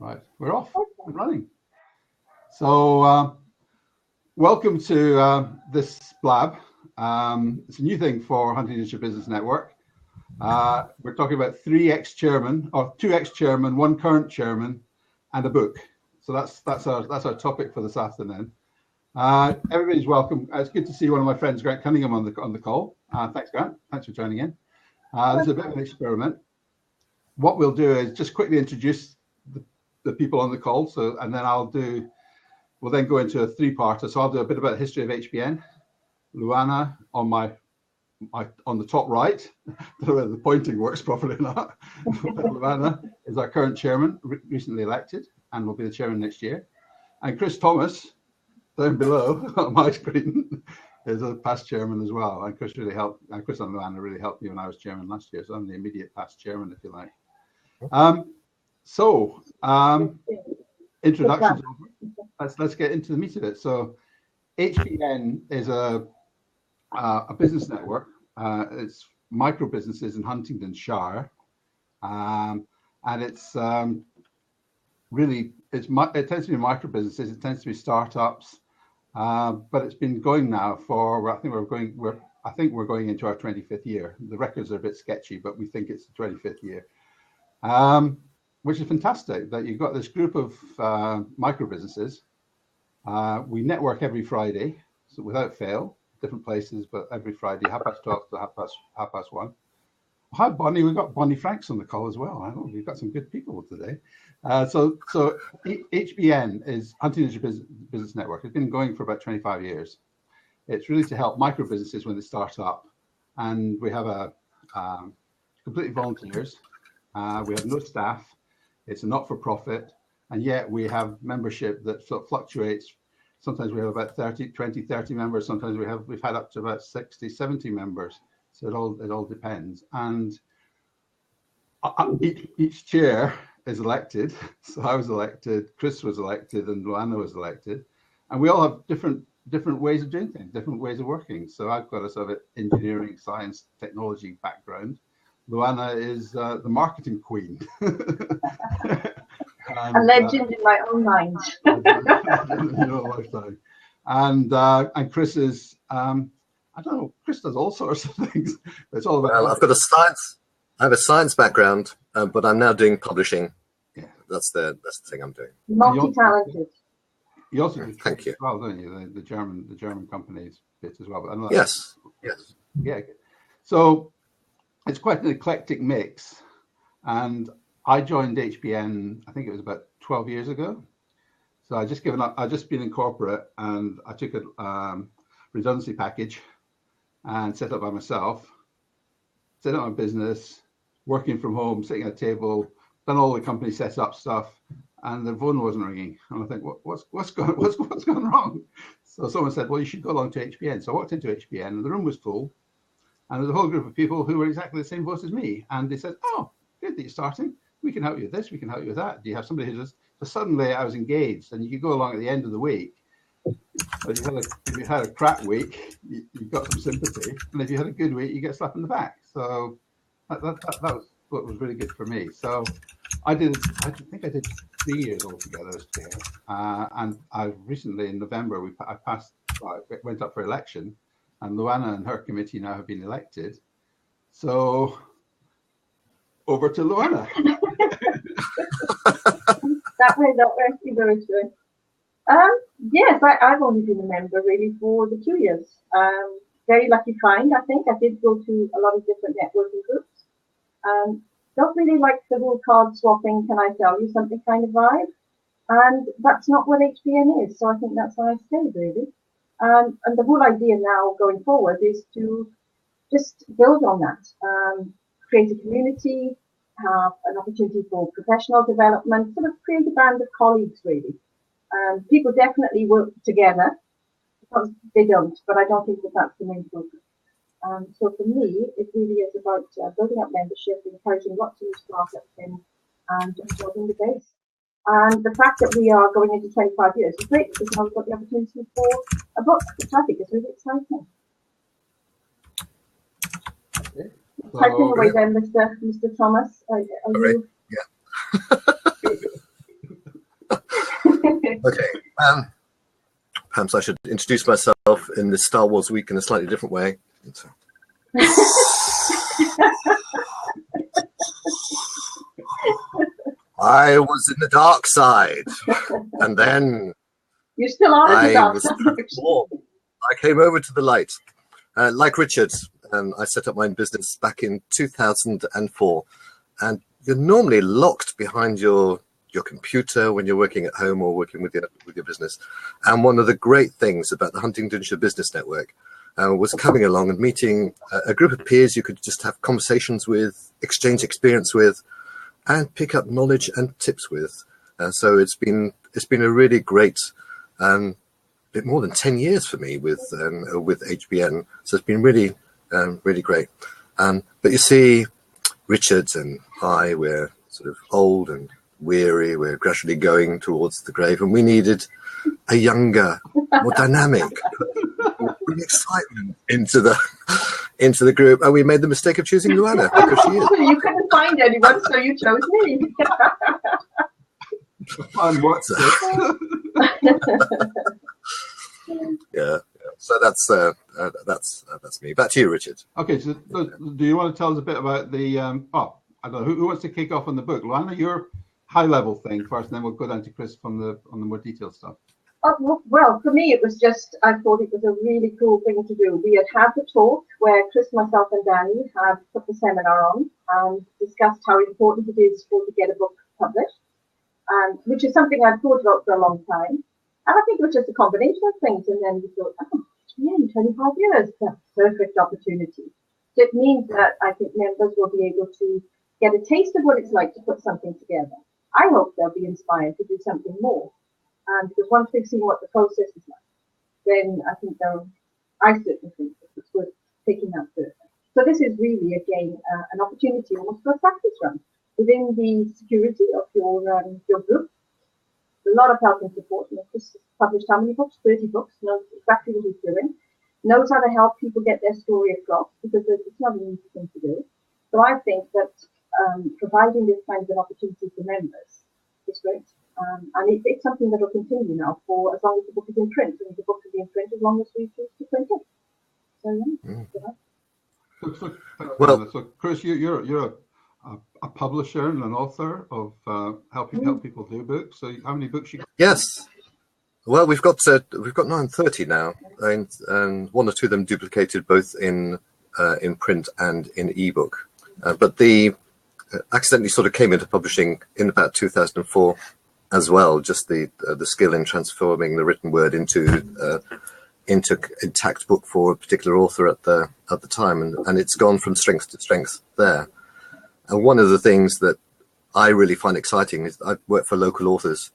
Right, we're off and running. So welcome to this blab. It's a new thing for Huntingdonshire Business Network. We're talking about two ex-chairmen, one current chairman, and a book. So that's our topic for this afternoon. Everybody's welcome. It's good to see one of my friends, Grant Cunningham, on the call. Thanks, Grant. Thanks for joining in. This is a bit of an experiment. What we'll do is just quickly introduce the people on the call. So, and then we'll then go into a three-parter. So I'll do a bit about the history of HBN. Luana on the top right, I don't know whether the pointing works properly or not. Luana is our current chairman, recently elected, and will be the chairman next year. And Chris Thomas, down below on my screen, is a past chairman as well. And Chris and Luana really helped me when I was chairman last year. So I'm the immediate past chairman, if you like. Introductions. Let's get into the meat of it. So HBN is a business network. It's micro businesses in Huntingdonshire, and it's it tends to be micro businesses. It tends to be startups, but it's been going now for I think we're going into our 25th year. The records are a bit sketchy, but we think it's the 25th year. Which is fantastic that you've got this group of micro businesses. We network every Friday, so without fail, different places, but every Friday, 12:30 to 1:30. Hi, Bonnie. We've got Bonnie Franks on the call as well. I hope we've got some good people today. So HBN is Huntingdonshire Business Network. It's been going for about 25 years. It's really to help micro businesses when they start up, and we have completely volunteers. We have no staff. It's a not-for-profit, and yet we have membership that sort of fluctuates. Sometimes we have about 30 members. Sometimes we've had up to about 60, 70 members. So it all depends. And each chair is elected. So I was elected, Chris was elected, and Luana was elected. And we all have different ways of doing things, different ways of working. So I've got a sort of engineering, science, technology background. Luana is the marketing queen. A legend in my own mind. And Chris is, I don't know, Chris does all sorts of things. It's all about. Well, I have a science background, but I'm now doing publishing. Yeah, that's the thing I'm doing. Multi-talented. You also do Thank you. As well, don't you? The German companies bit as well. But Yes. Yeah. So it's quite an eclectic mix, and I joined HBN, I think it was about 12 years ago. So I just given up. I just been in corporate, and I took a redundancy package and set up by myself. Set up my business, working from home, sitting at a table, done all the company setup stuff, and the phone wasn't ringing. And I think, what's gone wrong? So someone said, well, you should go along to HBN. So I walked into HBN, and the room was full. And there's a whole group of people who were exactly the same boat as me. And they said, oh, good that you're starting. We can help you with this. We can help you with that. Do you have somebody who does? So suddenly I was engaged, and you could go along at the end of the week. But if you had a crap week, you got some sympathy. And if you had a good week, you get a slap in the back. So that was what was really good for me. So I think I did 3 years altogether as chair. And I recently, in November, I went up for election. And Luana and her committee now have been elected. So over to Luana. That way, very true. Yes, I've only been a member really for the 2 years. Very lucky find, I think. I did go to a lot of different networking groups. Don't really like the whole card swapping, can I tell you something kind of vibe. And that's not what HBN is. So I think that's why I stayed really. And the whole idea now going forward is to just build on that, create a community, have an opportunity for professional development, sort of create a band of colleagues really. People definitely work together. They don't, but I don't think that's the main focus. So for me, it really is about building up membership, encouraging lots of new startups in, and just building the base. And the fact that we are going into 25 years is great because now we've got the opportunity for a book, which I think is really exciting. Okay. Typing away then, Mr. Thomas. Are you? Yeah. Perhaps I should introduce myself in this Star Wars week in a slightly different way. I was in the dark side, and then you still are in the dark was side. transformed. I came over to the light. Like Richard, I set up my own business back in 2004, and you're normally locked behind your computer when you're working at home or working with your business. And one of the great things about the Huntingdonshire Business Network was coming along and meeting a group of peers you could just have conversations with, exchange experience with, and pick up knowledge and tips with. So it's been a really great bit more than 10 years for me with HBN. So it's been really great. But you see, Richard and I, we're sort of old and weary. We're gradually going towards the grave, and we needed a younger, more dynamic, bring excitement into the group. And we made the mistake of choosing Luana because she is. You couldn't find anyone, so you chose me. And what's it? Yeah. So that's me. Back to you, Richard. Okay. So do you want to tell us a bit about the? I don't know who wants to kick off on the book. Luana, your high-level thing first, and then we'll go down to Chris on the more detailed stuff. Well, for me, it was just, I thought it was a really cool thing to do. We had the talk where Chris, myself, and Danny had put the seminar on and discussed how important it is to get a book published, which is something I've thought about for a long time. And I think it was just a combination of things. And then we thought, in 25 years, that's a perfect opportunity. So it means that I think members will be able to get a taste of what it's like to put something together. I hope they'll be inspired to do something more. Because once they've seen what the process is like, then I think I certainly think it's worth taking that further. So this is really, again, an opportunity almost for a practice run within the security of your group. A lot of help and support. Chris published how many books? 30 books. Knows exactly what he's doing. Knows how to help people get their story across, because it's not an easy thing to do. So I think that providing this kind of an opportunity for members is great. And it's something that will continue now for as long as the book is in print. And the book will be in print as long as we choose to print it. So, So Chris, you're a publisher and an author of helping people do books. So how many books you got? Yes. Well, we've got 930 now, and one or two of them duplicated both in print and in ebook. But the accidentally sort of came into publishing in about 2004 as well. Just the skill in transforming the written word into intact book for a particular author at the time, and it's gone from strength to strength there. And one of the things that I really find exciting is I've worked for local authors,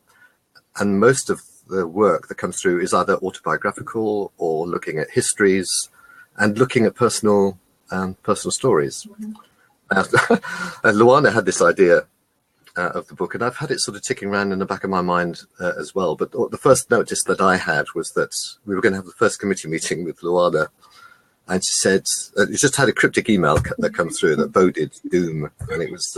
and most of the work that comes through is either autobiographical or looking at histories and looking at personal stories. And Luana had this idea of the book, and I've had it sort of ticking around in the back of my mind as well. But the first notice that I had was that we were going to have the first committee meeting with Luana, and she said, you just had a cryptic email that come through that boded doom, and it was,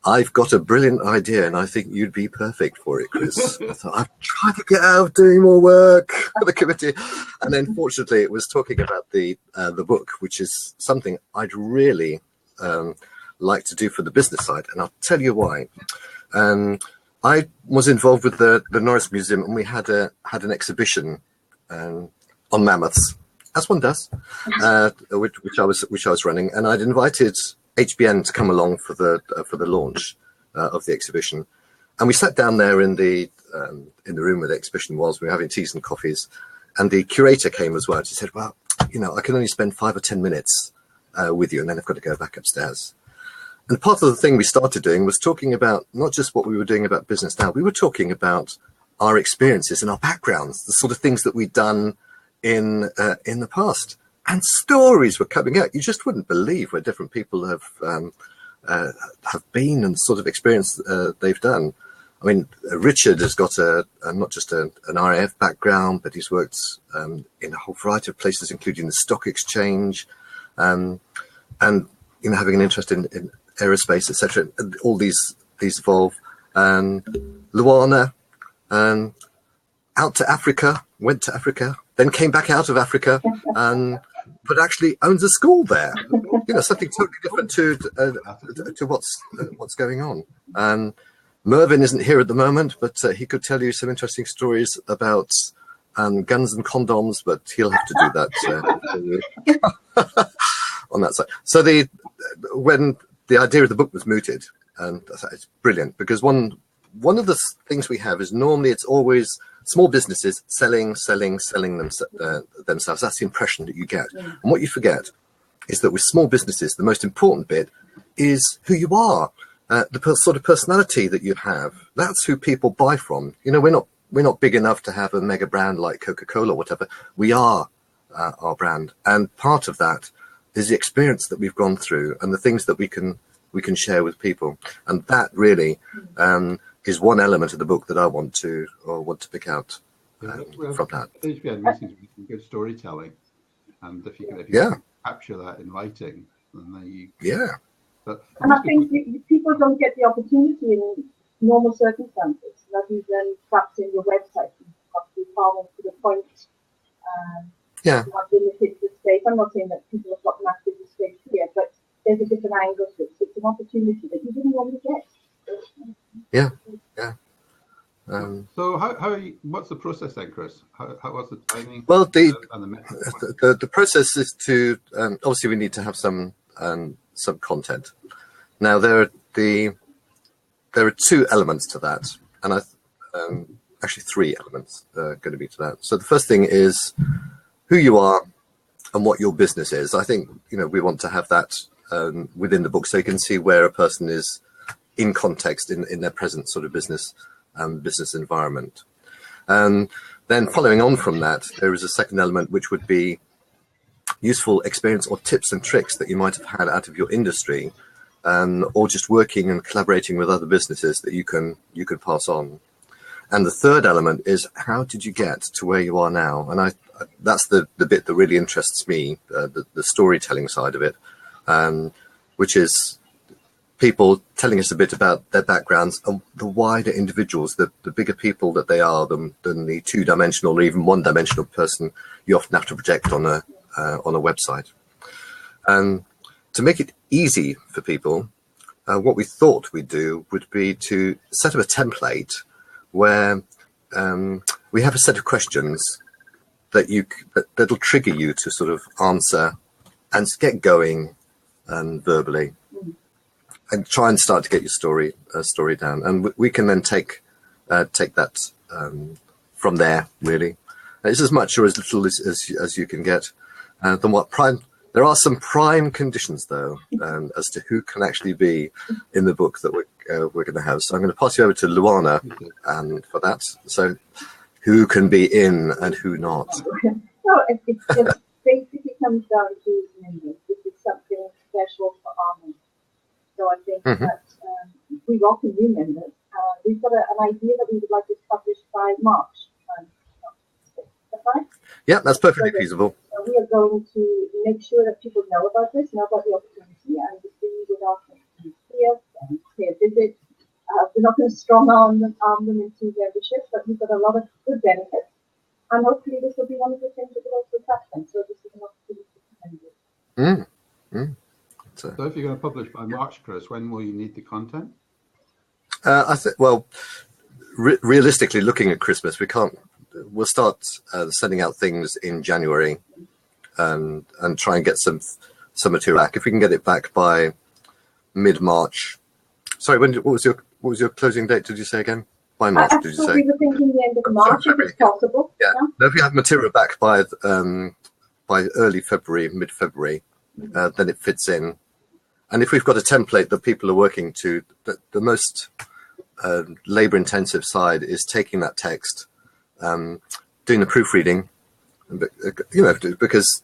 I've got a brilliant idea, and I think you'd be perfect for it, Chris. I thought, I've tried to get out of doing more work for the committee. And then fortunately it was talking about the book, which is something I'd really like to do for the business side. And I'll tell you why. I was involved with the Norris Museum, and we had an exhibition on mammoths, as one does, which I was running, and I'd invited HBN to come along for the launch of the exhibition, and we sat down there in the room where the exhibition was. We were having teas and coffees, and the curator came as well. She said, "Well, I can only spend 5 or 10 minutes with you, and then I've got to go back upstairs." And part of the thing we started doing was talking about not just what we were doing about business now. We were talking about our experiences and our backgrounds, the sort of things that we'd done in the past. And stories were coming out. You just wouldn't believe where different people have been and the sort of experience they've done. I mean, Richard has got not just an RAF background, but he's worked in a whole variety of places, including the stock exchange, and having an interest in aerospace, etc. All these evolve. Luana, out to Africa, went to Africa, then came back out of Africa, but actually owns a school there. Something totally different to what's going on. And Mervyn isn't here at the moment, but he could tell you some interesting stories about guns and condoms, but he'll have to do that on that side. So when the idea of the book was mooted, and it's brilliant, because one of the things we have is normally it's always small businesses selling themselves. That's the impression that you get. And what you forget is that with small businesses, the most important bit is who you are, the sort of personality that you have. That's who people buy from. We're not big enough to have a mega brand like Coca-Cola or whatever. We are our brand, and part of that is the experience that we've gone through and the things that we can share with people. And that really is one element of the book that I want to pick out from that. HBN meetings with some good storytelling, and if you can capture that in writing, then And I think people don't get the opportunity in normal circumstances, not even perhaps in your website. You've got to be far more to the point. Not limited to space. I'm not saying that people have got massive space here, but there's a different angle to it. So it's an opportunity that you didn't normally get. So what's the process then, Chris? How was the timing? Well, the process is to obviously we need to have some content. Now there are two elements to that, and actually three elements going to be to that. So the first thing is who you are and what your business is. I think we want to have that within the book, so you can see where a person is in context in their present sort of business environment. Then following on from that, there is a second element which would be useful experience or tips and tricks that you might have had out of your industry, or just working and collaborating with other businesses that you can pass on. And the third element is how did you get to where you are now? And that's the bit that really interests me, the storytelling side of it, which is people telling us a bit about their backgrounds and the wider individuals, the bigger people that they are than the two-dimensional or even one-dimensional person you often have to project on a website. To make it easy for people, what we thought we'd do would be to set up a template where we have a set of questions that'll trigger you to sort of answer and get going verbally, and try and start to get your story down. And we can then take that from there. Really, it's as much or as little as you can get. Then what prime. There are some prime conditions, though, as to who can actually be in the book that we're going to have. So I'm going to pass you over to Luana for that. So who can be in and who not? No, it just basically comes down to members. This is something special for our members. So I think that we welcome new members. We've got an idea that we would like to publish by March. Is that right? Yeah, that's perfectly feasible. So we are going to make sure that people know about this, know about the opportunity, and the things with our here and pay a visit. We're not going to strong arm them into membership, but we've got a lot of good benefits. And hopefully this will be one of the things that will also attract them. So this is an opportunity for members. So if you're going to publish by March, Chris, when will you need the content? I think, realistically, looking at Christmas, we'll start sending out things in January and try and get some material back. If we can get it back by mid-March. Sorry, what was your closing date? Did you say again? By March, did you say? We were thinking the end of March, if it's possible. Yeah. No, if we have material back by early February, mid-February, then it fits in. And if we've got a template that people are working to, the most labor-intensive side is taking that text, doing the proofreading, because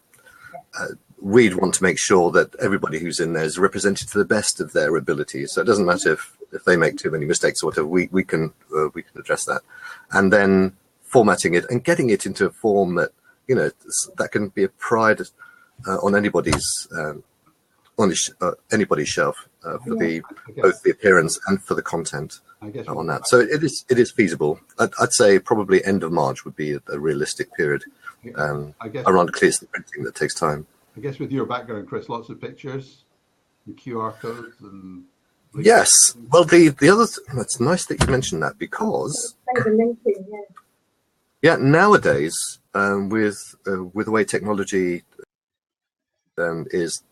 we'd want to make sure that everybody who's in there is represented to the best of their ability. So it doesn't matter if they make too many mistakes or whatever. We can address that, and then formatting it and getting it into a form that that can be a pride on anybody's anybody's shelf for both the appearance and for the content on that. So it is feasible. I'd say probably end of March would be a realistic period. Around clear the printing that takes time. I guess with your background, Chris, lots of pictures, and QR codes, and yes. Well, the other it's nice that you mentioned that, because nowadays with the way technology is,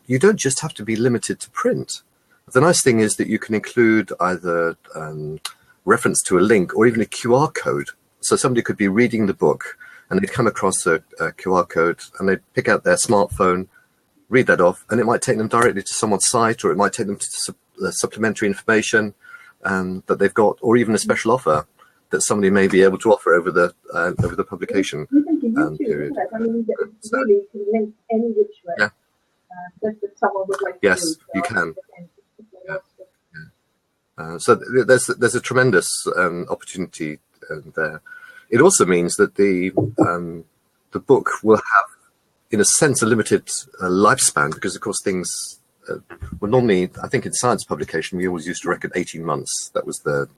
you don't just have to be limited to print. The nice thing is that you can include either reference to a link or even a QR code. So somebody could be reading the book and they'd come across a QR code and they'd pick out their smartphone, read that off, and it might take them directly to someone's site, or it might take them to supplementary information that they've got, or even a special offer that somebody may be able to offer over the publication period. I mean, it's really can link any which way. Yeah. Just that someone would like yes, to do, you can. So there's a tremendous opportunity there. It also means that the book will have, in a sense, a limited lifespan, because of course things well, normally, I think in science publication we always used to reckon 18 months. That was the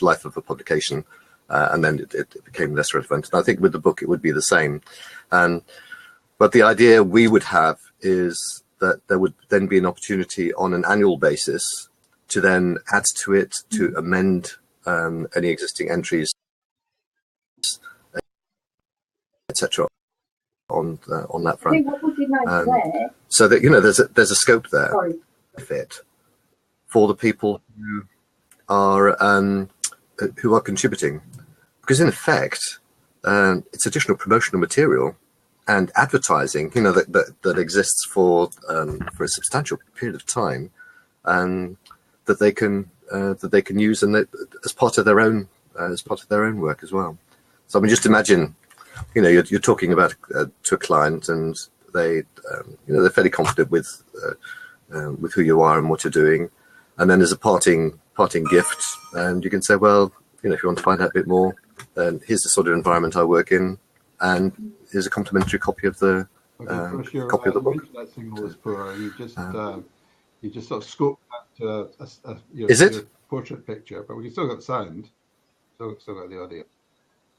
life of a publication, and then it became less relevant. And I think with the book it would be the same. But the idea we would have is that there would then be an opportunity on an annual basis to then add to it, to amend any existing entries, etc. on that front. What would be nice there? So that there's a scope there fit for the people who are contributing, because in effect it's additional promotional material and advertising that exists for a substantial period of time, that they can use and as part of their own work as well. So I mean, just imagine, you're talking about to a client, and they're fairly confident with who you are and what you're doing, and then there's a parting gift, and you can say, well, if you want to find out a bit more, then here's the sort of environment I work in, and here's a complimentary copy of the copy of the book. Internet signal is poor. You just sort of scope that your portrait picture, but we can still get the sound, still got the audio.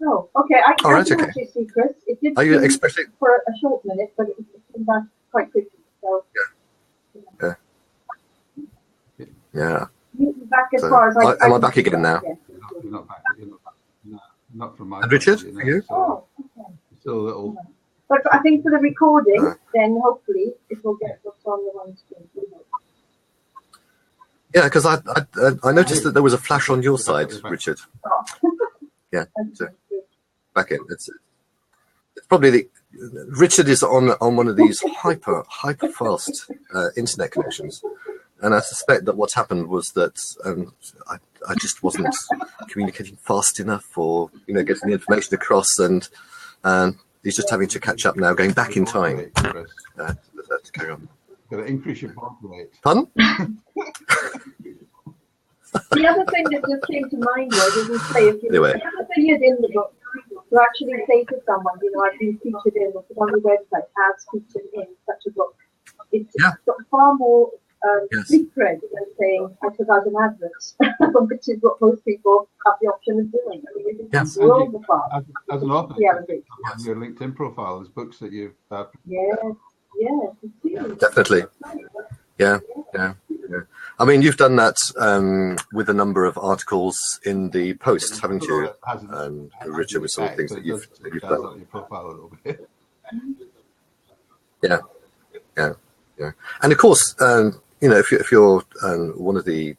Oh, okay. I can actually see Chris. It did Are you expressing for a short minute, but it came back quite quickly. So yeah. Back as far as I am I back again now? You're not back. No, not from my. And Richard, point of are you? So okay. Still a little. But I think for the recording, then hopefully it will get what's on the one screen. Yeah, because I noticed that there was a flash on your side, Richard. Yeah, so back in. It's probably Richard is on one of these hyper fast internet connections, and I suspect that what's happened was that I just wasn't communicating fast enough, or getting the information across, and he's just having to catch up now, going back in time. To carry on. Got to increase your bond rate. Pardon? The other thing that just came to mind was, as you say, if you have a video in the book, to actually say to someone, I've been featured in, or put on the website as featured in such a book. It's got far more street cred than saying I took out an advert, which is what most people have the option of doing. I mean, it's world apart. As an author, on your LinkedIn profile, there's books that you've. Definitely. Yeah. I mean, you've done that with a number of articles in the Post, haven't you, Richard, with some of the things that you've done. On your profile a little bit. Yeah. And of course, if you're one of the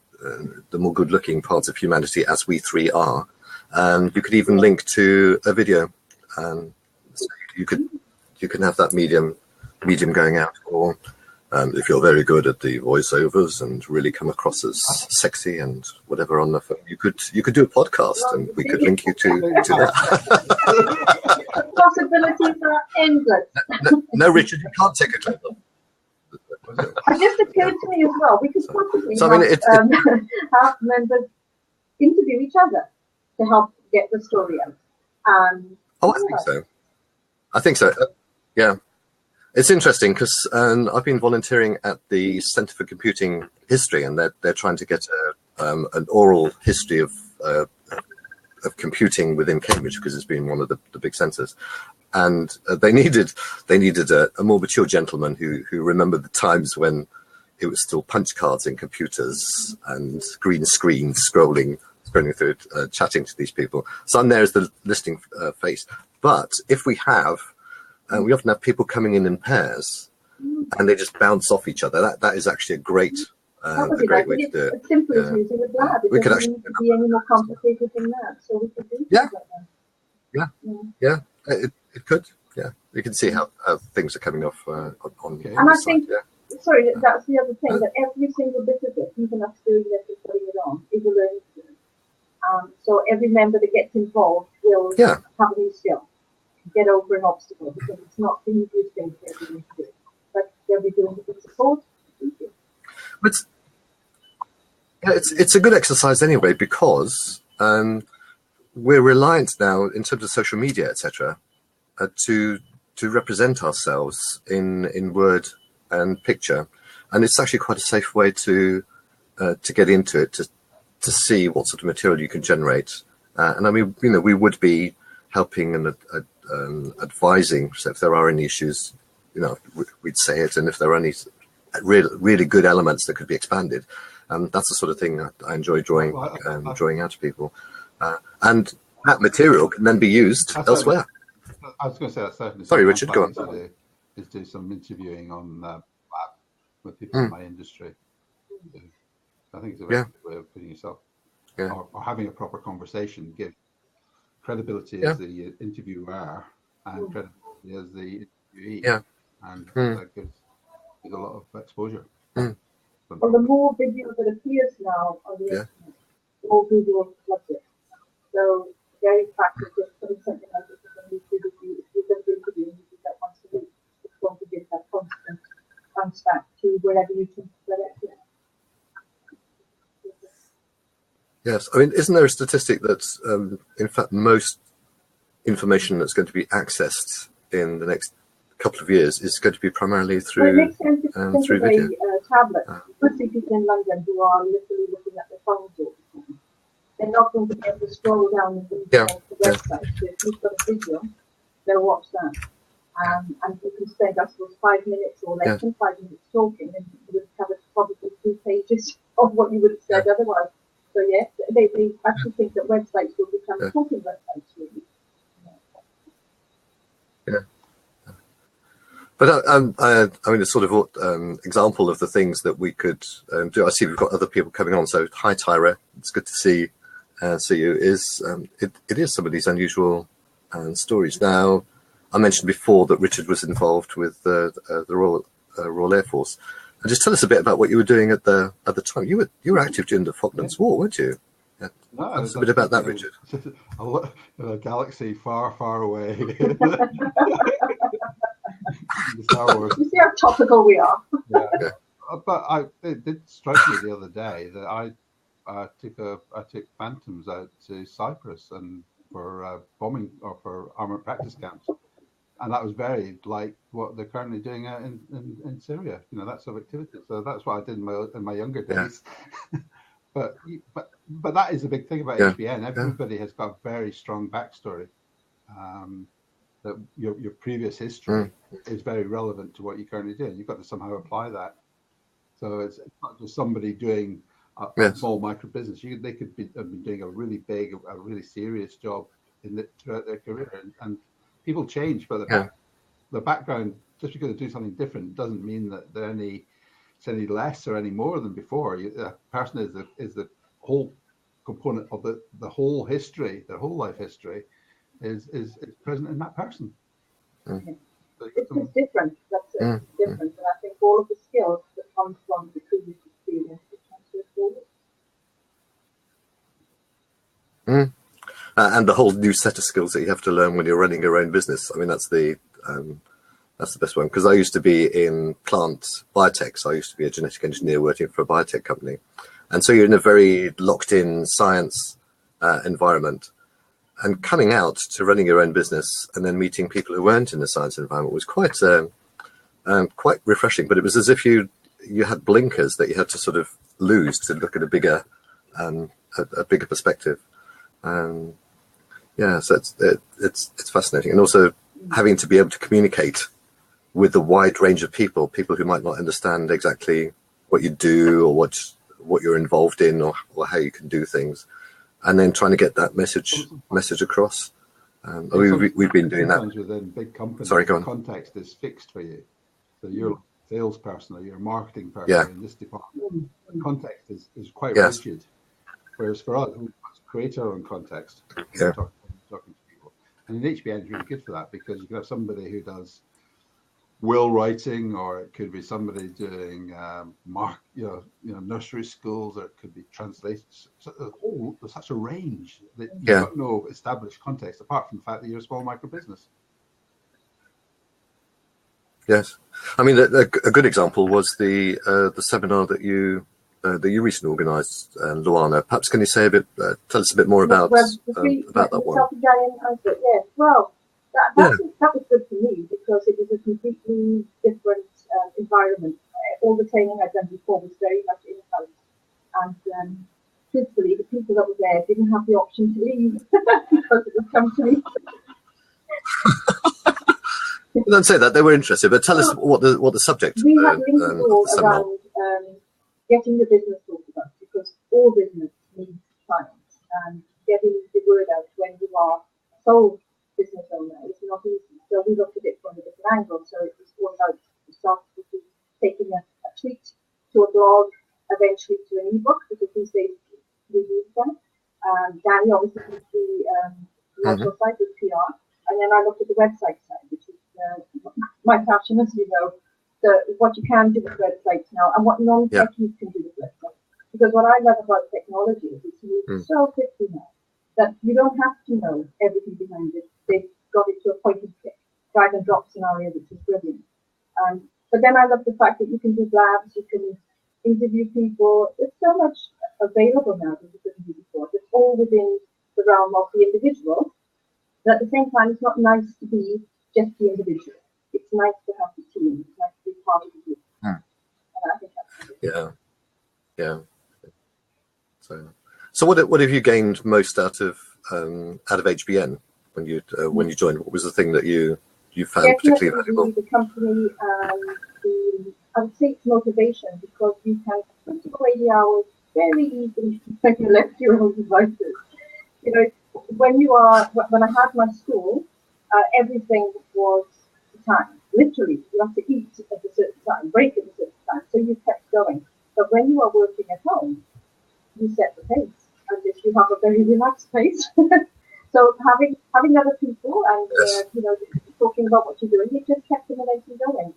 more good-looking parts of humanity, as we three are, you could even link to a video. So you can have that medium going out, or if you're very good at the voiceovers and really come across as sexy and whatever on the phone, you could do a podcast, and we could link you to that. Possibilities are endless. No, Richard, you can't take a clip. It just occurred to me as well, we could possibly have members interview each other to help get the story out. I think so. Yeah. It's interesting because I've been volunteering at the Centre for Computing History, and they're trying to get an oral history of computing within Cambridge, because it's been one of the big centres. And they needed a more mature gentleman who remembered the times when it was still punch cards in computers and green screens scrolling through it, chatting to these people. So I'm there as the listening face. But if we often have people coming in pairs, and they just bounce off each other. That is actually a great way to do it. It's simple as using a blab. It doesn't need to be any more complicated than that. So we could do things like that. Yeah. It could. Yeah, you can see how things are coming off on here. And I think, sorry, that's the other thing, that every single bit of it, even us doing this and putting it on, is a learning experience. So every member that gets involved will have a new skill, get over an obstacle, because it's not the easiest thing for everyone to do. But they'll be doing it with support. But it's a good exercise anyway, because we're reliant now in terms of social media, etc., to represent ourselves in word and picture, and it's actually quite a safe way to get into it, to see what sort of material you can generate. And I mean, we would be helping and advising. So if there are any issues, we'd say it, and if there are any really good elements that could be expanded, that's the sort of thing I enjoy drawing out to people, and that material can then be used elsewhere. I was going to say that's certainly. Sorry, Richard, go on. Is do some interviewing on with people in my industry. I think it's a very good way of putting yourself, or having a proper conversation, give credibility as the interviewer and credibility as the interviewee, and that gives a lot of exposure. Well, the more video that appears now on the internet, the more Google loves it. So very fact of just putting something like this on YouTube, if you're going to interview and you do that once a week, it's going to give that constant bounce back to wherever you can direct it. Yes, I mean, isn't there a statistic that, in fact, most information that's going to be accessed in the next couple of years is going to be primarily through video? Tablets. You see people in London who are literally looking at their phones all the time. They're not going to be able to scroll down and read the website. So if you've got a video, they'll watch that. And you can spend, I suppose, 5 minutes or less than 5 minutes talking, and you would have covered probably 2 pages of what you would have said otherwise. So yes, they actually think that websites will become talking websites, really. But I mean, a sort of example of the things that we could do. I see we've got other people coming on. So hi, Tyra. It's good to see you. It is some of these unusual stories. Now, I mentioned before that Richard was involved with the Royal Air Force. And just tell us a bit about what you were doing at the time. You were active during the Falklands War, weren't you? Yeah. No, tell us a bit about that, Richard. A galaxy far, far away. You see how topical we are. But it did strike me the other day that I took Phantoms out to Cyprus and for bombing or for armoured practice camps, and that was very like what they're currently doing out in Syria. That sort of activity. So that's what I did in my younger days. but that is a big thing about HBN. Everybody has got a very strong backstory. That your previous history is very relevant to what you're currently doing. You've got to somehow apply that. So it's not just somebody doing a small micro business. They could have been doing a really big, a really serious job throughout their career. And people change, but the background, just because they do something different, doesn't mean that they're any less or any more than before. A person is the whole component of the whole history, their whole life history. Is present in that person. It's just different. That's it. It's different. And I think all of the skills that come from the previous experience transfer forward. And the whole new set of skills that you have to learn when you're running your own business. I mean, that's the best one, because I used to be in plant biotech. So I used to be a genetic engineer working for a biotech company, and so you're in a very locked-in science environment. And coming out to running your own business and then meeting people who weren't in the science environment was quite quite refreshing. But it was as if you had blinkers that you had to sort of lose to look at a bigger perspective. Yeah, so it's fascinating, and also having to be able to communicate with a wide range of people who might not understand exactly what you do or what you're involved in or how you can do things, and then trying to get that message across. We've been doing that. Sometimes within big companies, Sorry, go on. Context is fixed for you. So you're a salesperson or you're a marketing person in this department. Context is quite rigid. Whereas for us, we create our own context. Talking to people. And HBN is really good for that, because you can have somebody who does will writing, or it could be somebody doing nursery schools, or it could be translations. So there's such a range that you've got no established context apart from the fact that you're a small micro business. Yes, I mean a good example was the seminar that you recently organised, Luana. Perhaps can you say tell us a bit more about that one? Yes, well, that was good for me, because it was a completely different environment. All the training I'd done before was very much in-house, and truthfully, the people that were there didn't have the option to leave because it was company. Don't say that, they were interested, but tell us what the subject. We had links around getting the business talked about, because all business needs clients, and getting the word out when you are sole business owner is not easy. So we looked at it from a different angle. So it was all about taking a tweet to a blog, eventually to an ebook, because these days we use them. Danny obviously did the national site with PR, and then I looked at the website side, which is my passion, as you know. What you can do with websites now, and what non-techies can do with websites. Because what I love about technology is it's moved so quickly now that you don't have to know everything behind it. They've got it to a point and click, drag and drop scenario, which is brilliant. But then I love the fact that you can do labs, you can interview people. There's so much available now that you couldn't do before. It's all within the realm of the individual. But at the same time, it's not nice to be just the individual. It's nice to have the team. It's nice to be part of the group. And I think that's yeah. So what have you gained most out of HBN when you joined? What was the thing that you found particularly valuable? The company, I would say it's motivation, because you can put away the hours very easily when you left your own devices. You know, when I had my school, everything was time. Literally, you have to eat at a certain time, break at a certain time, so you kept going. But when you are working at home, you set the pace, and if you have a very relaxed pace. So having other people and talking about what you're doing, it just kept the momentum going.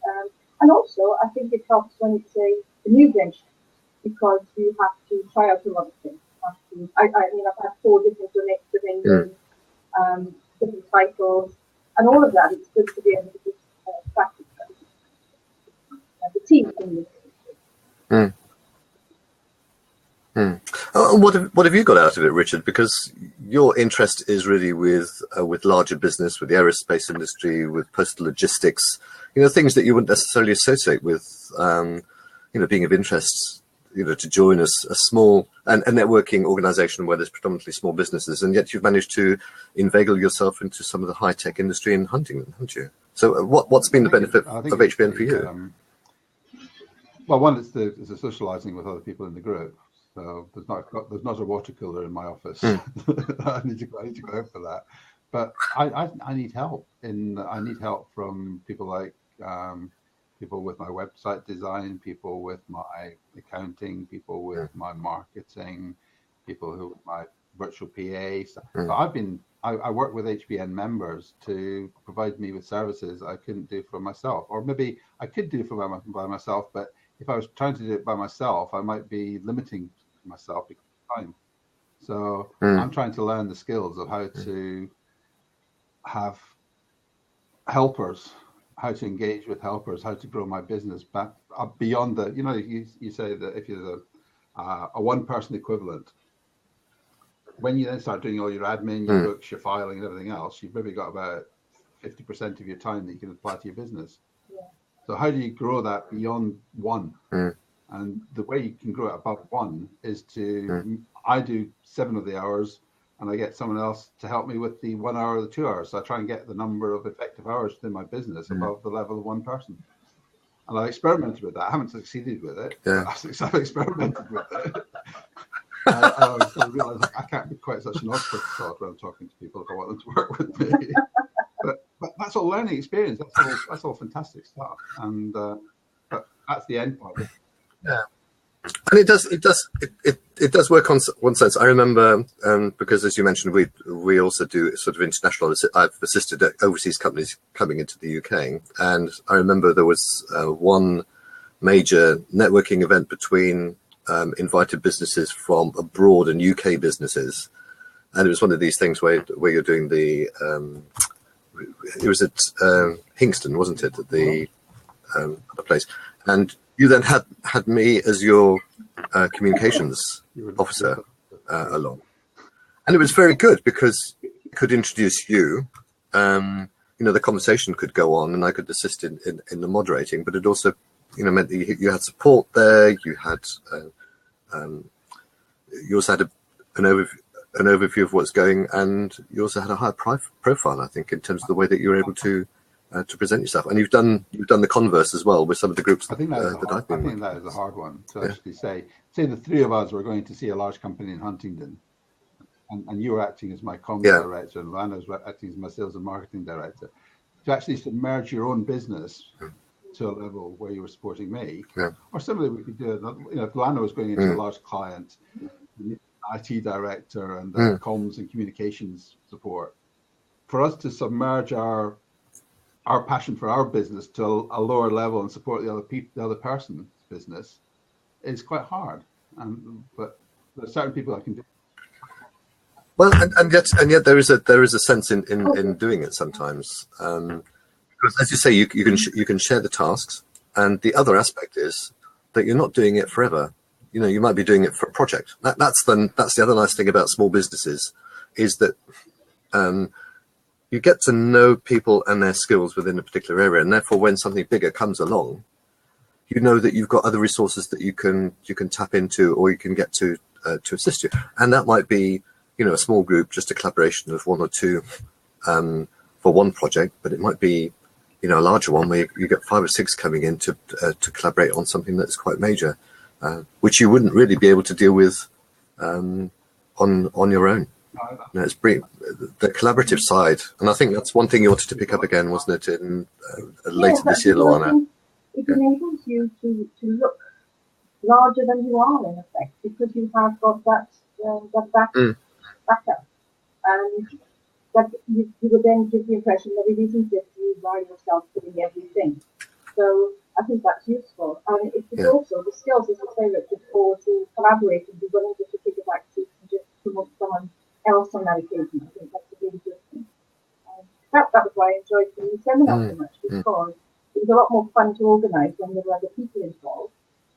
And also, I think it helps when it's a new venture, because you have to try out a lot of things. I've had 4 different domains, different titles, and all of that. It's good to be able to practice the team thing. What have you got out of it, Richard? Because your interest is really with larger business, with the aerospace industry, with postal logistics, things that you wouldn't necessarily associate with, being of interest, to join a small and a networking organization where there's predominantly small businesses, and yet you've managed to inveigle yourself into some of the high-tech industry in Huntingdon, haven't you? So what's been the benefit of HBN for you? Well, one is the socializing with other people in the group. So there's not a water cooler in my office. I need to go out for that. But I need help. I need help from people like people with my website design, people with my accounting, people with my marketing, people who my virtual PA. So I work with HBN members to provide me with services I couldn't do for myself, or maybe I could do by myself, but if I was trying to do it by myself, I might be limiting myself because of time. So I'm trying to learn the skills of how to have helpers, how to engage with helpers, how to grow my business back beyond the, you say that if you're a one-person equivalent, when you then start doing all your admin, your books, your filing, and everything else, you've maybe got about 50% of your time that you can apply to your business. So how do you grow that beyond one? Mm. And the way you can grow it above one is to, I do 7 of the hours and I get someone else to help me with the 1 hour or the 2 hours. So I try and get the number of effective hours within my business above the level of one person. And I experimented with that. I haven't succeeded with it. Yeah. I've experimented with it. I realised I can't be quite such an ostrich when I'm talking to people if I want them to work with me. But that's all learning experience. That's all fantastic stuff. And but that's the end point. Yeah. And it does work on one sense. I remember because, as you mentioned, we also do sort of international. I've assisted overseas companies coming into the UK, and I remember there was one major networking event between invited businesses from abroad and UK businesses, and it was one of these things where you're doing the. It was at Hingston, wasn't it? At the other place, and you then had me as your communications officer along, and it was very good because it could introduce you. The conversation could go on, and I could assist in the moderating. But it also, meant that you had support there. You had you also had an overview of what's going, and you also had a higher profile, I think, in terms of the way that you were able to present yourself. And you've done the converse as well with some of the groups that I've been with. I think that is a hard one to actually say the 3 of us were going to see a large company in Huntingdon, and you were acting as my comms director, and Lana was acting as my sales and marketing director. To actually submerge your own business to a level where you were supporting me, or similarly, we could do it. If Lana was going into a large client, IT director and comms and communications support, for us to submerge our passion for our business to a lower level and support the other person's business is quite hard. But there's certain people I can do. Well, and yet there is a sense in doing it sometimes, because as you say, you can share the tasks, and the other aspect is that you're not doing it forever. You might be doing it for a project. That's the other nice thing about small businesses, is that you get to know people and their skills within a particular area, and therefore when something bigger comes along, you know that you've got other resources that you can tap into, or you can get to assist you. And that might be a small group, just a collaboration of 1 or 2 for one project, but it might be a larger one where you get 5 or 6 coming in to collaborate on something that's quite major, which you wouldn't really be able to deal with on your own. It's the collaborative side, and I think that's one thing you wanted to pick up again, wasn't it, in later this year, Luana? It enables you to look larger than you are, in effect, because you have got that backup, and that you would then give the impression that it isn't just you by yourself doing everything. So I think that's useful, and it's also the skills, as I say, Richard, for to collaborate and be willing to take a back seat and just promote someone else on that occasion. I think that's a really good thing. That was why I enjoyed the seminar so much, because it was a lot more fun to organise when there were other people involved.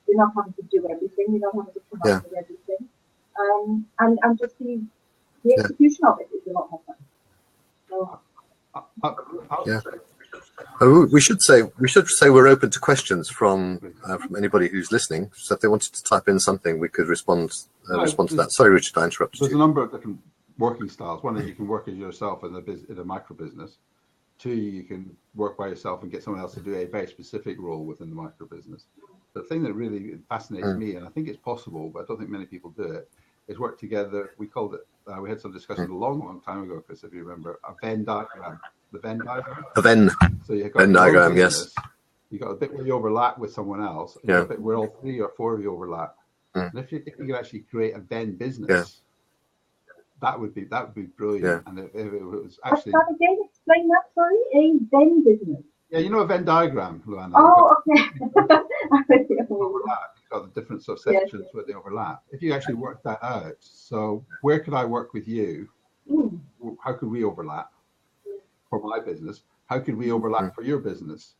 You're not having to do everything, you're not having to come up with everything, and just the execution of it is a lot more fun. So, we should say we're open to questions from anybody who's listening. So if they wanted to type in something, we could respond to that. Sorry, Richard, I interrupted you. There's a number of different working styles. One is you can work as yourself in a micro business. 2, you can work by yourself and get someone else to do a very specific role within the micro business. The thing that really fascinates me, and I think it's possible, but I don't think many people do it, is work together. We called it, we had some discussion a long time ago, Chris, if you remember, a Venn diagram. The Venn diagram? A Venn. So you've got Venn diagram, yes. You've got a bit where you overlap with someone else, and a bit where all 3 or 4 of you overlap. And if you could actually create a Venn business, that would be brilliant. Yeah. And if it was actually... Again, explain that, sorry, a Venn business. Yeah, you know a Venn diagram, Luana. Oh, okay. Overlap. You've got the different sort of sections where they overlap. If you actually work that out, so where could I work with you? How could we overlap for my business? How could we overlap for your business?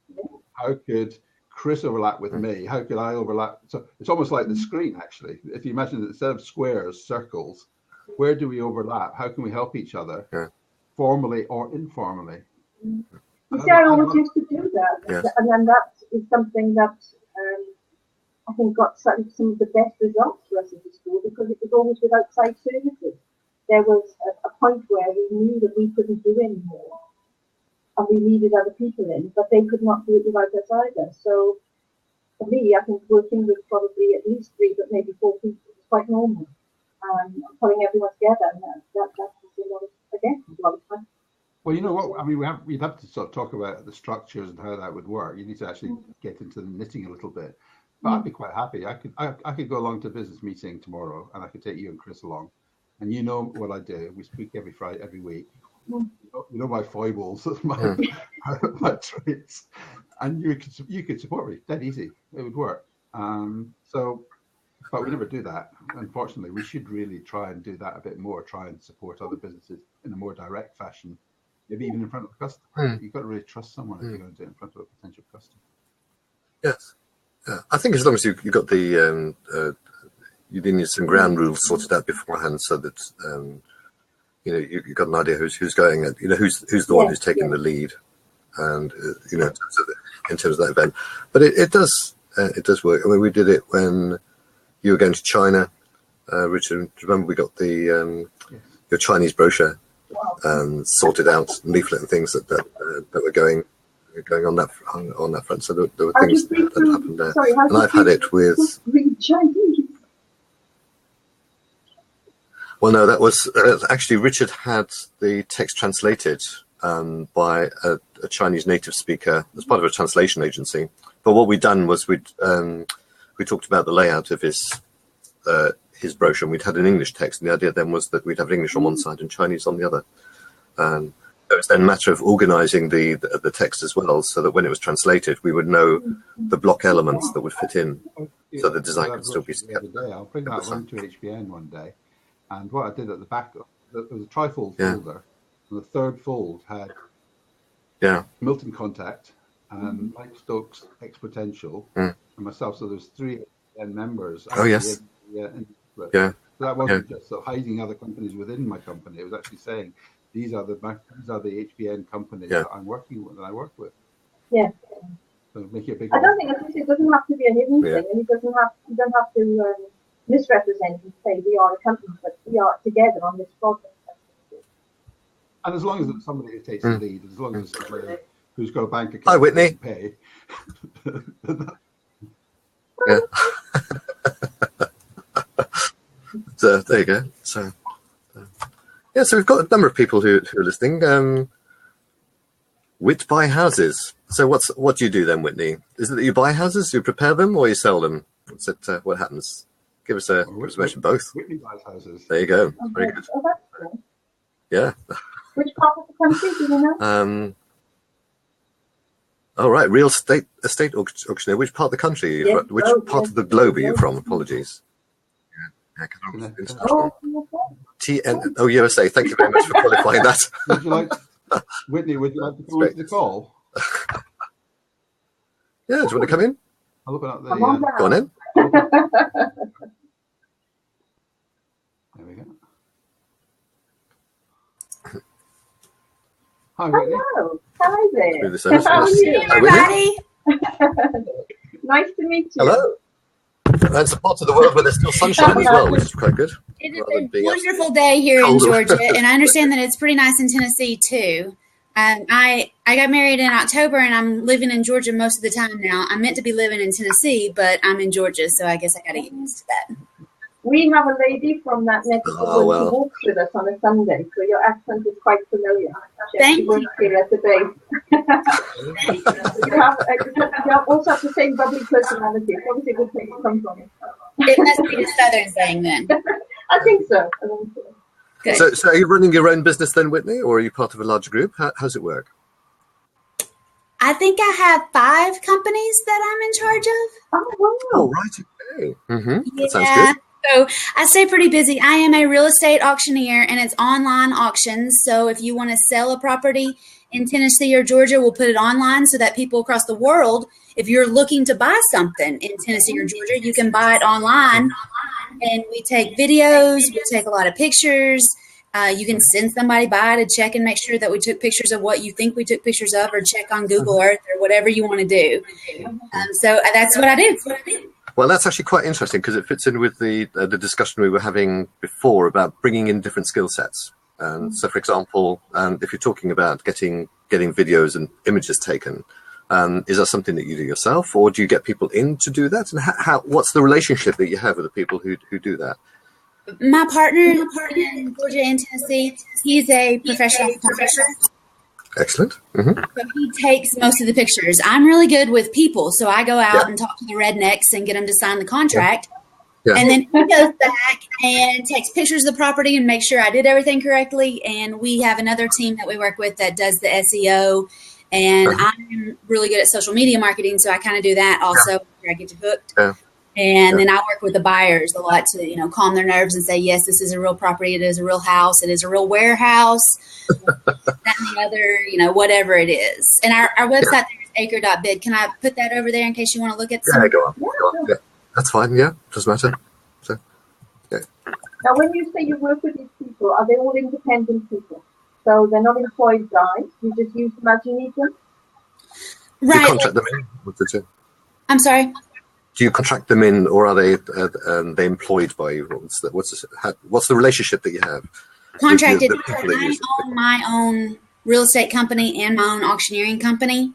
How could Chris overlap with me? How could I overlap? So it's almost like the screen, actually. If you imagine that instead of squares, circles, where do we overlap? How can we help each other, formally or informally? You see, I always used to do that, and then that is something that I think got some of the best results for us as a school, because it was always with outside services. There was a point where we knew that we couldn't do anymore, and we needed other people in, but they could not do it without us either. So for me, I think working with probably at least 3, but maybe 4 people is quite normal. Putting everyone together, and that's a lot of fun. Well, you know what? I mean, we'd have to sort of talk about the structures and how that would work. You need to actually get into the knitting a little bit. But I'd be quite happy. I could go along to a business meeting tomorrow, and I could take you and Chris along. And you know what I do. We speak every Friday, every week. You know my foibles, my traits, and you could support me. Dead easy. It would work. But we never do that. Unfortunately, we should really try and do that a bit more. Try and support other businesses in a more direct fashion. Maybe even in front of a customer. You've got to really trust someone if you're going to do it in front of a potential customer. Yes. Yeah. I think as long as you've got the you need some ground rules sorted out beforehand, so that you've got an idea who's going, and who's the one who's taking the lead, and in terms of that event. But it does work. I mean, we did it when you were going to China, Richard. Remember, we got the your Chinese brochure sorted out, leaflet and things that were going on that front. So there were things that happened there. Sorry, and I've had it with Chinese. Well, no, that was actually Richard had the text translated by a Chinese native speaker as part of a translation agency. But what we'd done was we talked about the layout of his brochure, and we'd had an English text, and the idea then was that we'd have English on one side and Chinese on the other. It was then a matter of organising the text as well, so that when it was translated, we would know the block elements that would fit in, so the design could still be kept. I'll bring that one to HBN one day. And what I did at the back, there was a trifold folder, and the third fold had Milton Contact and Mike Stokes Exponential and myself. So there's 3 members. Oh, yes. So that wasn't just sort of hiding other companies within my company. It was actually saying, these are the HBN companies that I'm working with, that I work with. Yeah. So make it a big. I don't think it doesn't have to be a hidden thing, and you don't have to misrepresent and say we are a company, but we are together on this project. And as long as it's somebody who takes the lead, as long as it's somebody who's got a bank account. Hi, Whitney. Pay. So there you go. So so we've got a number of people who are listening. Whit buy houses. So what do you do then, Whitney? Is it that you buy houses, you prepare them, or you sell them? What's it? What happens? Give us a mention both. Whitney buys houses. There you go. Very good. Oh, that's cool. Yeah. Which part of the country do you know? Oh, right. Real estate auctioneer. Which part of the country? Yes. Which part of the globe are you from? Apologies. TN. Oh, USA. Thank you very much for qualifying that. Would you like, Whitney? Would you like to go into the call? Yeah. Do you want to come in? I'll open up the. Go on in. There we go. Hi, Whitney. Hello. Hi there. How are you? Everybody. Nice to meet you. Hello. That's a part of the world where there's still sunshine as well, which is quite good. It is a wonderful day here in Georgia, and I understand that it's pretty nice in Tennessee too. I got married in October, and I'm living in Georgia most of the time now. I'm meant to be living in Tennessee, but I'm in Georgia, so I guess I got to get used to that. We have a lady from that next door who walks with us on a Sunday, so your accent is quite familiar. Thank you. Works here at the base. you have also the same bubbly personality. It's obviously a good place to come from. It must be a Southern thing then. I think so. Good. So are you running your own business then, Whitney, or are you part of a larger group? How's it work? I think I have 5 companies that I'm in charge of. Oh, wow. Oh, right. Okay. Mm-hmm. That sounds good. So I stay pretty busy. I am a real estate auctioneer, and it's online auctions. So if you want to sell a property in Tennessee or Georgia, we'll put it online so that people across the world, if you're looking to buy something in Tennessee or Georgia, you can buy it online. And we take videos, we take a lot of pictures, You can send somebody by to check and make sure that we took pictures of what you think we took pictures of, or check on Google Earth or whatever you want to do. So that's what I do. Well, that's actually quite interesting because it fits in with the discussion we were having before about bringing in different skill sets. And so, for example, if you're talking about getting videos and images taken, is that something that you do yourself, or do you get people in to do that? And what's the relationship that you have with the people who do that? My partner in Georgia and Tennessee, he's a professional photographer. Excellent. Mm-hmm. So he takes most of the pictures. I'm really good with people, so I go out and talk to the rednecks and get them to sign the contract. Yeah. And then he goes back and takes pictures of the property and makes sure I did everything correctly. And we have another team that we work with that does the SEO. And I'm really good at social media marketing, so I kind of do that also where I get you hooked. Yeah. And then I work with the buyers a lot to, calm their nerves and say, yes, this is a real property. It is a real house. It is a real warehouse. That and the other, whatever it is. And our website there is acre.bid. Can I put that over there in case you want to look at some? Yeah, go on. Yeah, that's fine. Yeah, doesn't matter. So, yeah. Now, when you say you work with these people, are they all independent people? So they're not employed guys. You just use them as you need them? Right. You contract them in with the two? I'm sorry? Do you contract them in, or are they employed by you? What's the relationship that you have? Contracted. I own my own real estate company and my own auctioneering company,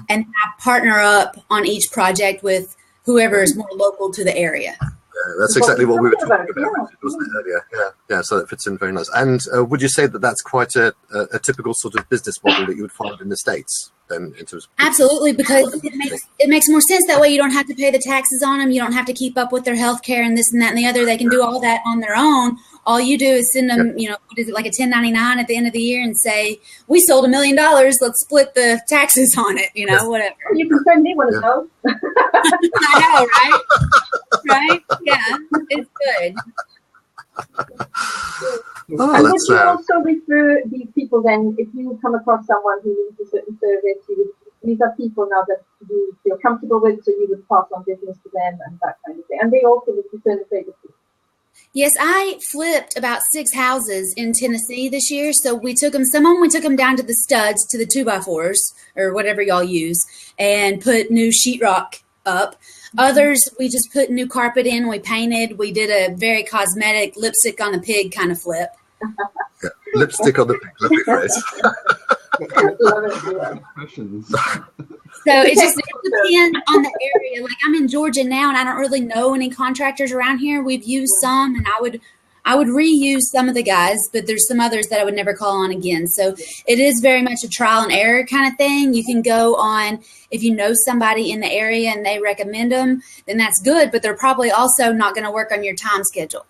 and I partner up on each project with whoever is more local to the area. Yeah, that's exactly what we were talking about, wasn't it, earlier? Yeah. So that fits in very nice. And would you say that that's quite a typical sort of business model that you would find in the States? Then, in terms of absolutely, because it makes more sense that way. You don't have to pay the taxes on them. You don't have to keep up with their health care and this and that and the other. They can do all that on their own. All you do is send them, what is it, like a 1099 at the end of the year, and say, we sold $1 million. Let's split the taxes on it, whatever. You can send me one of those. I know, right? Right? Yeah, it's good. And would you also refer these people then, if you come across someone who needs a certain service, these are people now that you feel comfortable with, so you would pass on business to them and that kind of thing. And they also would return the favor to you. Yes, I flipped about 6 houses in Tennessee this year. So we took them down to the studs, to the 2x4s or whatever y'all use, and put new sheetrock up. Others, we just put new carpet in. We painted. We did a very cosmetic lipstick on a pig kind of flip. Yeah, lipstick on the pig. Lovely phrase. So it just depends on the area. Like I'm in Georgia now, and I don't really know any contractors around here. We've used some, and I would reuse some of the guys, but there's some others that I would never call on again. So it is very much a trial and error kind of thing. You can go on, if you know somebody in the area and they recommend them, then that's good, but they're probably also not going to work on your time schedule.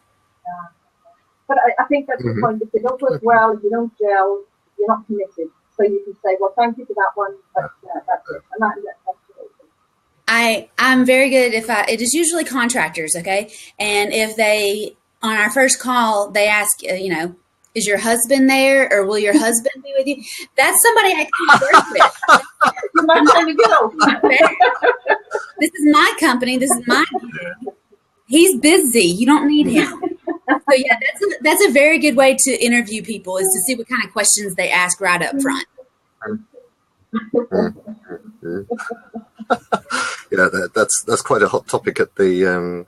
But I think that's the point. If they don't work well, if you don't gel, you're not committed. So you can say, well, thank you for that one, but that's it. And that's I'm very good it is usually contractors, okay? And if they, on our first call, they ask, is your husband there, or will your husband be with you? That's somebody I can't work with. You might want to go. This is my company. This is my gig. He's busy. You don't need him. So yeah, that's a very good way to interview people, is to see what kind of questions they ask right up front. Yeah, that's quite a hot topic at the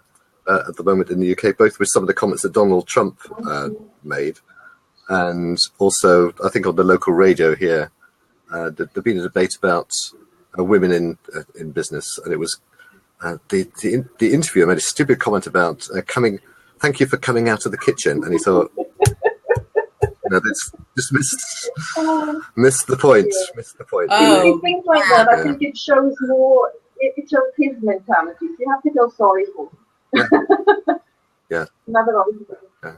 moment in the UK, both with some of the comments that Donald Trump made, and also I think on the local radio here, there's been a debate about women in business, and it was the interviewer made a stupid comment about thank you for coming out of the kitchen, and he thought, just missed the point. Missed the point. Things like that, I think it shows more. It shows his mentality. So you have to feel sorry for him. Yeah. Another obviously. Yeah.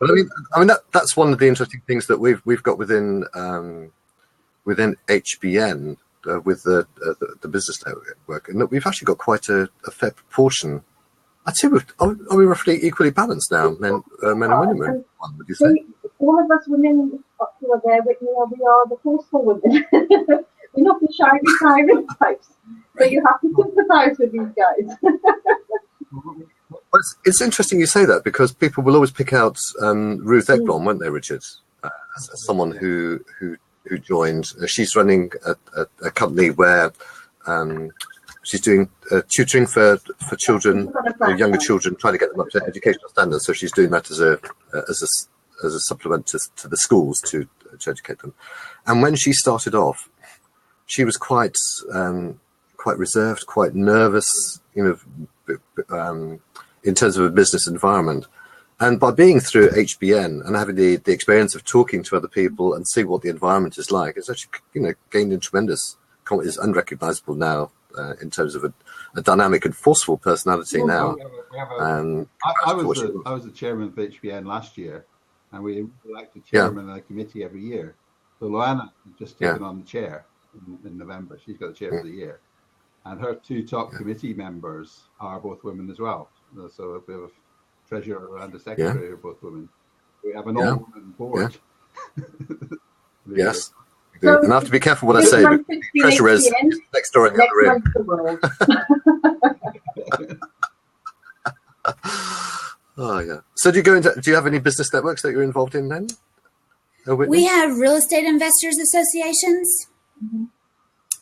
But I mean that's one of the interesting things that we've got within HBN with the business network, and that we've actually got quite a fair proportion. I'd say are we roughly equally balanced now, men and women? Would you say? All of us women who are there with me, we are the forceful women. We're not the shy, retiring types. So you have to sympathize with these guys. Well, it's interesting you say that, because people will always pick out Ruth Egblom, won't they, Richard? As someone who joined. She's running a company where she's doing tutoring for children, younger children, trying to get them up to educational standards. So she's doing that as a supplement to the schools to educate them. And when she started off, she was quite reserved, quite nervous, in terms of a business environment. And by being through HBN and having the experience of talking to other people and see what the environment is like, it's actually, gained in tremendous, is unrecognizable now in terms of a dynamic and forceful personality now. I was the chairman of HBN last year, and we elect a chairman of the committee every year. So Loana has just taken on the chair in November. She's got the chair for the year. And her two top committee members are both women as well. So we have a treasurer and a secretary are both women. We have an all-women board. Yes. So, and I have to be careful what I say, but treasurer is next door in the other room. Oh, yeah. So do you have any business networks that you're involved in then? We have real estate investors associations.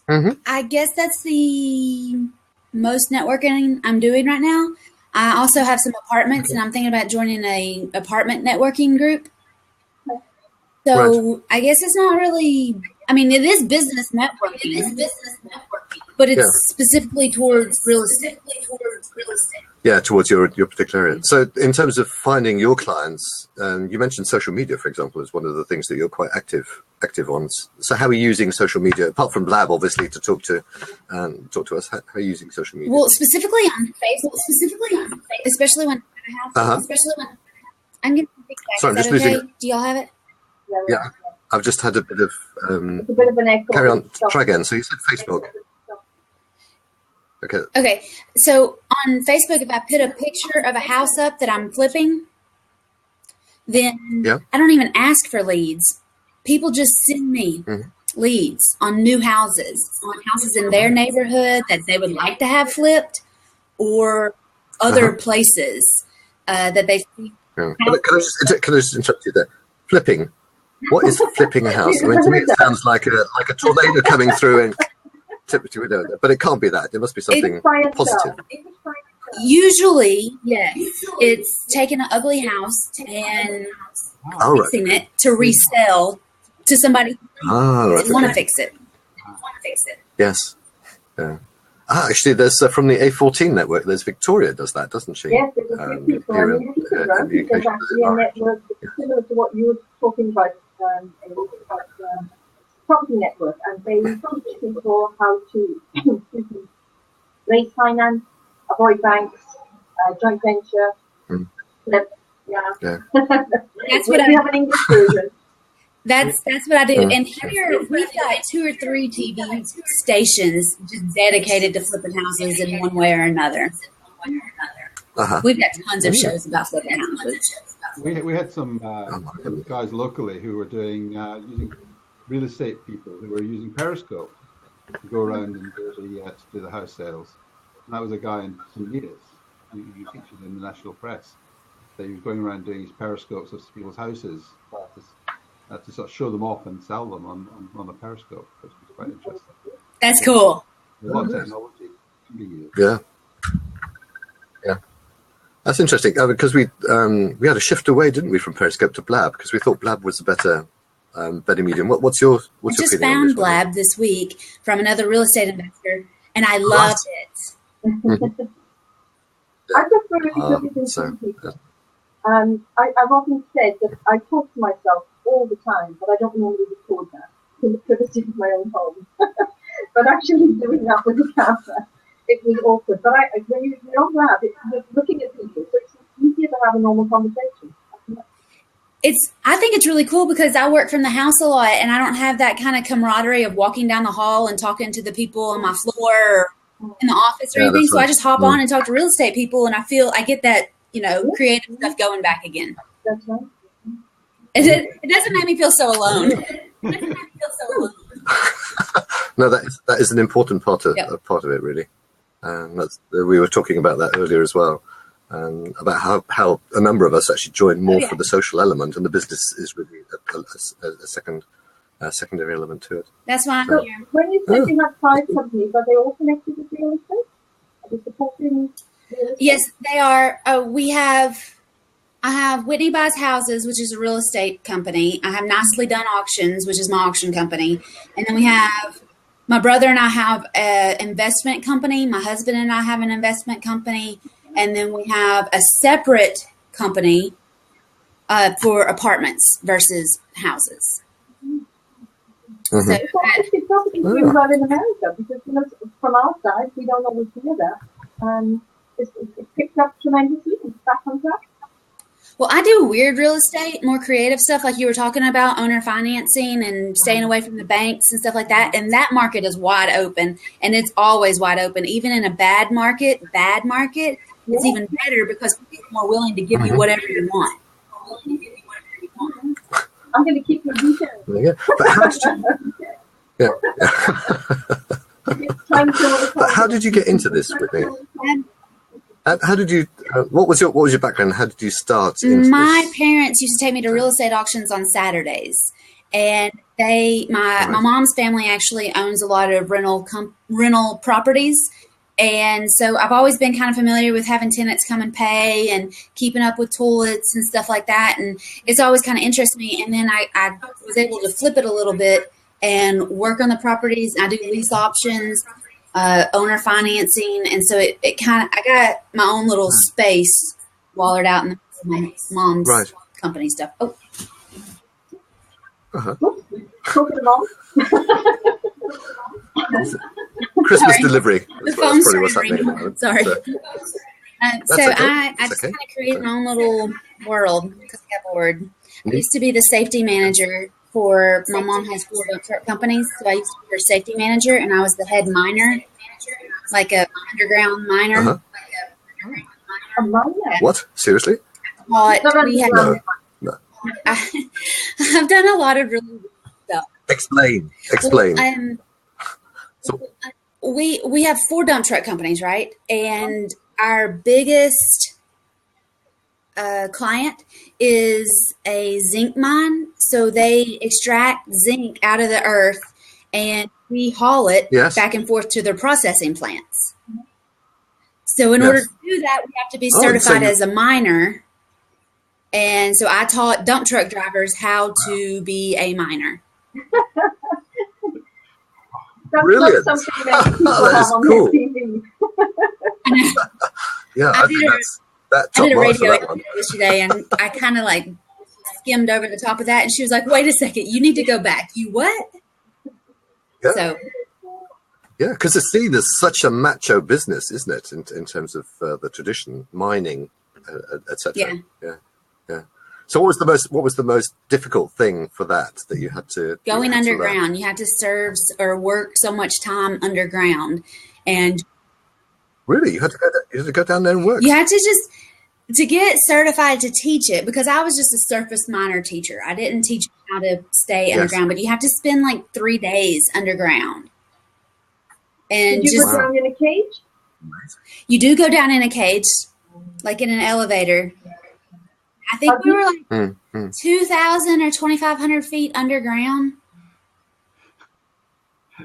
Mm-hmm. I guess that's the most networking I'm doing right now. I also have some apartments, and I'm thinking about joining a apartment networking group. So I guess it's not really. I mean, it is business networking, but it's specifically towards real estate. Yeah, towards your particular area. So in terms of finding your clients, you mentioned social media, for example, is one of the things that you're quite active on. So how are you using social media, apart from Blab, obviously, to talk to us? How are you using social media? Well, specifically on Facebook, especially when I'm getting feedback. Sorry, I'm just losing. Okay? Do y'all have it? Yeah, I've just had a bit of. It's a bit of an echo. Carry on. Try again. So you said Facebook. Okay. So on Facebook, if I put a picture of a house up that I'm flipping, then I don't even ask for leads. People just send me leads on new houses, on houses in their neighborhood that they would like to have flipped, or other places that they see. Yeah. Can I just interrupt you there? Flipping. What is flipping a house? I mean, to me, it sounds like a tornado coming through and typically we don't. But it can't be that. It must be something positive. Usually, yes. It's taking an ugly house and fixing it to resell to somebody who want to fix it. Yes. Yeah. Actually, there's from the A14 network. There's Victoria does that, doesn't she? Yes, there's actually a network similar to what you were talking about, property network, and they teach people how to raise finance, avoid banks, joint venture, flip. Yeah. That's what we have an English version. That's what I do. And here we've got 2 or 3 TV stations just dedicated to flipping houses in one way or another. We've got tons of shows about flipping houses. We had some guys locally who were doing using real estate people who were using Periscope to go around and do the house sales. And that was a guy in St. Edith's who featured in the national press. So he was going around doing his Periscopes of people's houses to sort of show them off and sell them on a Periscope, which was quite interesting. That's cool. A lot of technology can be used. Yeah. That's interesting because we had a shift away, didn't we, from Periscope to Blab because we thought Blab was a better medium. What's your I just found Blab this week from another real estate investor, and I loved it. I prefer people. I've often said that I talk to myself all the time, but I don't normally record that in the privacy of my own home. But actually doing that with a camera, it was awkward. But when you're on Blab, you're looking at people, so it's easier to have a normal conversation. I think it's really cool because I work from the house a lot, and I don't have that kind of camaraderie of walking down the hall and talking to the people on my floor or in the office or anything. So I just hop on and talk to real estate people, and I get that creative stuff going back again. That's right. It doesn't make me feel so alone. No, that is an important part of it, really. And we were talking about that earlier as well. about how a number of us actually join more for the social element, and the business is really a secondary element to it. That's why I'm So here. when you said you have 5 companies, are they all connected with real estate? Are they supporting real estate? Yes, they are. I have Whitney Buys Houses, which is a real estate company. I have Nicely Done Auctions, which is my auction company. And then we have, my brother and I have an investment company. My husband and I have an investment company. And then we have a separate company for apartments versus houses. Mm-hmm. So It's actually property doing well in America, because from our side, we don't always hear that. It's picked up tremendously. It's back on track. well, I do weird real estate, more creative stuff like you were talking about, owner financing and staying away from the banks and stuff like that. And that market is wide open, and it's always wide open. Even in a bad market, it's even better because people are more willing to give you whatever you want. I'm going to keep your details. Yeah. But how did you? But how did you get into this, Whitney? How did you? What was your background? How did you start? Into My this? parents used to take me to real estate auctions on Saturdays, and my mom's family actually owns a lot of rental properties, and so I've always been kind of familiar with having tenants come and pay and keeping up with toilets and stuff like that, and it's always kind of interested me. And then I was able to flip it a little bit and work on the properties. I do lease options, owner financing, and so it kind of, I got my own little space wallered out in my mom's company stuff. Oh, Talking along. Christmas delivery. the That's phone's probably what's ringing. happening. Sorry. So, So okay. I That's just okay. kind of created my own little world because I got bored. I used to be the safety manager for, my mom has 4 dump truck companies, so I used to be her safety manager, and I was the head miner, like a underground miner. A miner? What? Seriously? But we had, No. I've done a lot of really weird stuff. Explain. So, We have 4 dump truck companies, right? And our biggest client is a zinc mine. So they extract zinc out of the earth, and we haul it back and forth to their processing plants. So in order to do that, we have to be certified as a miner. And so I taught dump truck drivers how to be a miner. That's Brilliant. not something that people That is have on cool. their TV. yeah, I I did think that I did a top marks for radio that one. interview yesterday, and I kind of like skimmed over the top of that, and she was like, "Wait a second, you need to go back." You what? Yeah. So Yeah, because it's seen as such a macho business, isn't it? In terms of the tradition, mining, etc. Yeah. So what was the most difficult thing for that you had to going you had to learn? underground, you had to serve or work so much time underground, and Really, you had to go down there and work. you had to just to get certified to teach it, because I was just a surface miner teacher. I didn't teach how to stay underground, but you have to spend like 3 days underground. And Did you just go down in a cage? you do go down in a cage, like in an elevator. I think we were like 2,000 or 2,500 feet underground.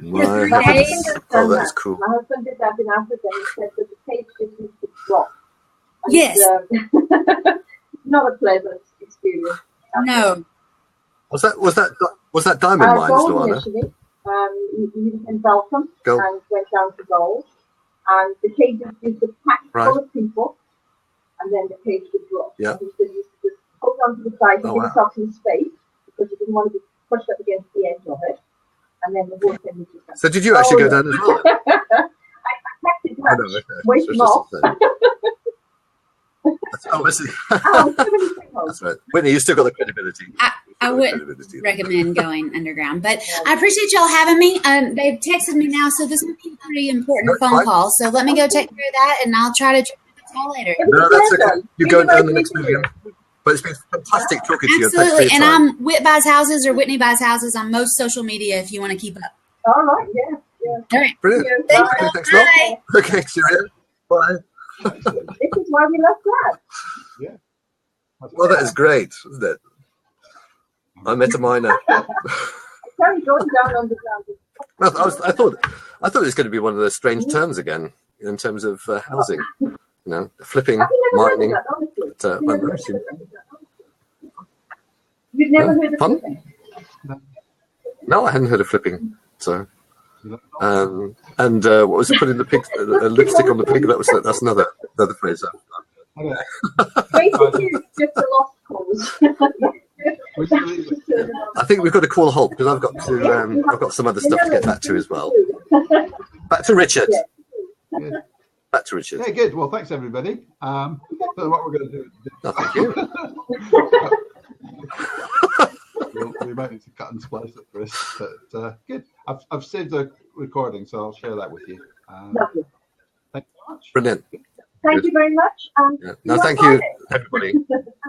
My For 3 heavens. days. Oh, that's cool. My husband did that in Africa, and he said that the cage just needs to drop. And, Yes. not a pleasant experience. No. Was that diamond mines, Gold Luana? initially. He was in Belgium Gold. and went down to gold. And the cage used to pack full of people, and then the cage would drop. Yeah. And he said he used to just hold onto the side to give himself some space, because he didn't want to be pushed up against the edge of it. And then the whole thing was just So did you actually go down as well? I packed it Oh, up, no, okay. wait So him it's off. just a thing. Oh, I see. That's right. Whitney, you still got the credibility. I wouldn't recommend going underground, but I appreciate y'all having me. They've texted me now, so this will be a pretty important phone call. So let me go take care of that, and I'll try to call later. No, that's okay. You're going down the next movie. But it's been fantastic talking to you. Absolutely, Thanks for and your time. I'm Whit Buys Houses or Whitney Buys Houses on most social media if you want to keep up. All right, yeah. All right. Brilliant. Thank Okay, you. thanks a lot. Bye. Okay, cheerio. Bye. This is why we love crabs. Yeah. Well, that is great, isn't it? I met a miner. Sorry, going down on the ground. I thought it was going to be one of those strange terms again in terms of housing. You know, flipping, mining. You've never heard of flipping? No, I hadn't heard of flipping. So, and what was it? Putting the pig, lipstick on the pig. That's another phrase. Basically, it's just a lost cause. I think we've got to call a halt because I've got some other stuff to get back to as well. Back to Richard. Good. Back to Richard. Yeah, good. Well, thanks everybody. So what we're going to do? No, thank you. we might need to cut and splice it for us, but good. I've saved the recording, so I'll share that with you. Lovely. Thank you very much. Brilliant. Thank you very much. Yeah. No, thank you, everybody.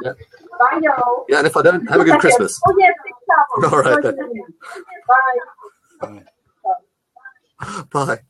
Yeah. Bye, y'all. Yeah, and if I don't, have a good Christmas. Oh, yes, please travel. All right, then. Bye. Bye. Bye.